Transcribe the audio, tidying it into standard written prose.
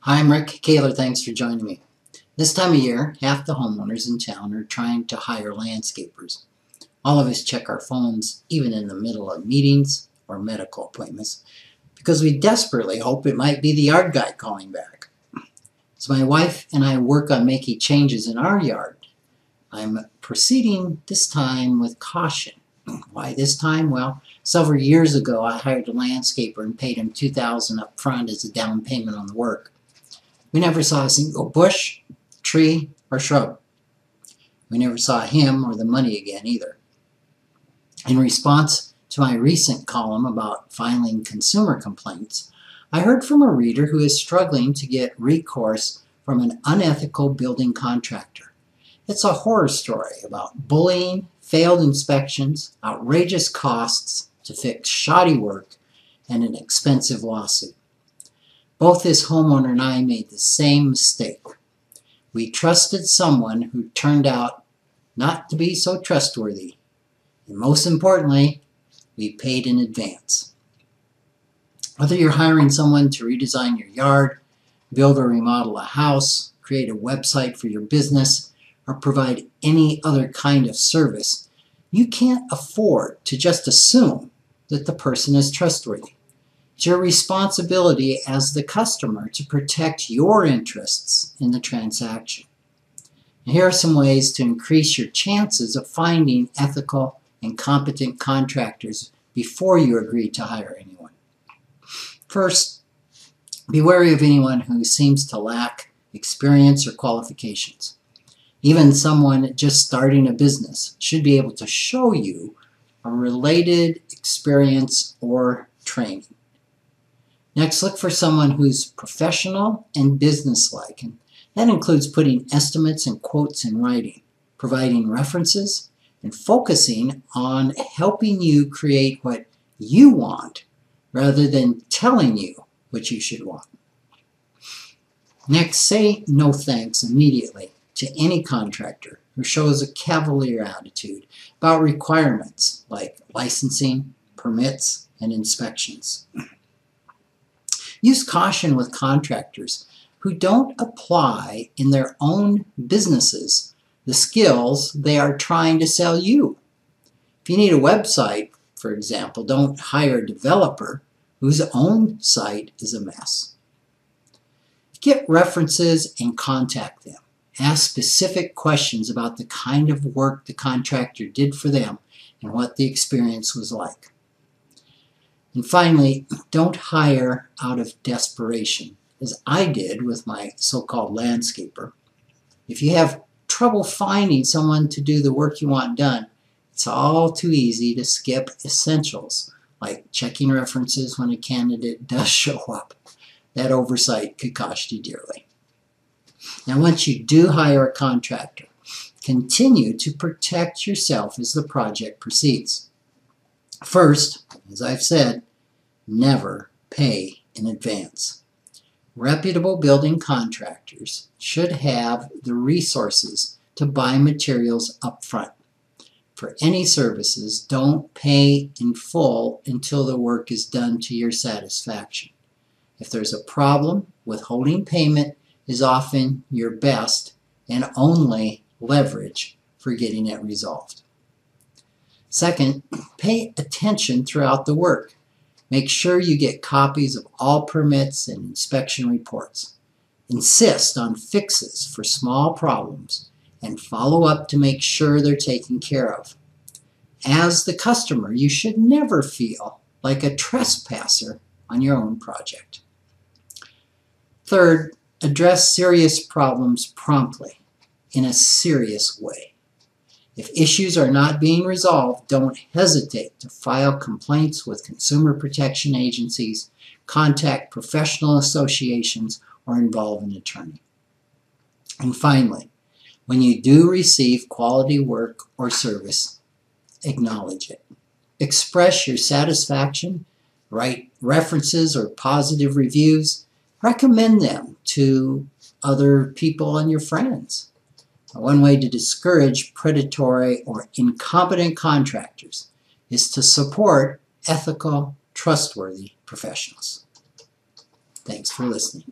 Hi, I'm Rick Kaler. Thanks for joining me. This time of year, half the homeowners in town are trying to hire landscapers. All of us check our phones, even in the middle of meetings or medical appointments, because we desperately hope it might be the yard guy calling back. As my wife and I work on making changes in our yard, I'm proceeding this time with caution. Why this time? Well, several years ago I hired a landscaper and paid him $2,000 up front as a down payment on the work. We never saw a single bush, tree, or shrub. We never saw him or the money again either. In response to my recent column about filing consumer complaints, I heard from a reader who is struggling to get recourse from an unethical building contractor. It's a horror story about bullying, failed inspections, outrageous costs to fix shoddy work, and an expensive lawsuit. Both this homeowner and I made the same mistake. We trusted someone who turned out not to be so trustworthy. And most importantly, we paid in advance. Whether you're hiring someone to redesign your yard, build or remodel a house, create a website for your business, or provide any other kind of service, you can't afford to just assume that the person is trustworthy. It's your responsibility as the customer to protect your interests in the transaction. And here are some ways to increase your chances of finding ethical and competent contractors before you agree to hire anyone. First, be wary of anyone who seems to lack experience or qualifications. Even someone just starting a business should be able to show you a related experience or training. Next, look for someone who's professional and businesslike, and that includes putting estimates and quotes in writing, providing references, and focusing on helping you create what you want rather than telling you what you should want. Next, say no thanks immediately to any contractor who shows a cavalier attitude about requirements like licensing, permits, and inspections. Use caution with contractors who don't apply in their own businesses the skills they are trying to sell you. If you need a website, for example, don't hire a developer whose own site is a mess. Get references and contact them. Ask specific questions about the kind of work the contractor did for them and what the experience was like. And finally, don't hire out of desperation, as I did with my so-called landscaper. If you have trouble finding someone to do the work you want done, it's all too easy to skip essentials, like checking references when a candidate does show up. That oversight could cost you dearly. Now, once you do hire a contractor, continue to protect yourself as the project proceeds. First, as I've said, never pay in advance. Reputable building contractors should have the resources to buy materials up front. For any services, don't pay in full until the work is done to your satisfaction. If there's a problem, withholding payment is often your best and only leverage for getting it resolved. Second, pay attention throughout the work. Make sure you get copies of all permits and inspection reports. Insist on fixes for small problems and follow up to make sure they're taken care of. As the customer, you should never feel like a trespasser on your own project. Third, address serious problems promptly in a serious way. If issues are not being resolved, don't hesitate to file complaints with consumer protection agencies, contact professional associations, or involve an attorney. And finally, when you do receive quality work or service, acknowledge it. Express your satisfaction, write references or positive reviews, recommend them to other people and your friends. One way to discourage predatory or incompetent contractors is to support ethical, trustworthy professionals. Thanks for listening.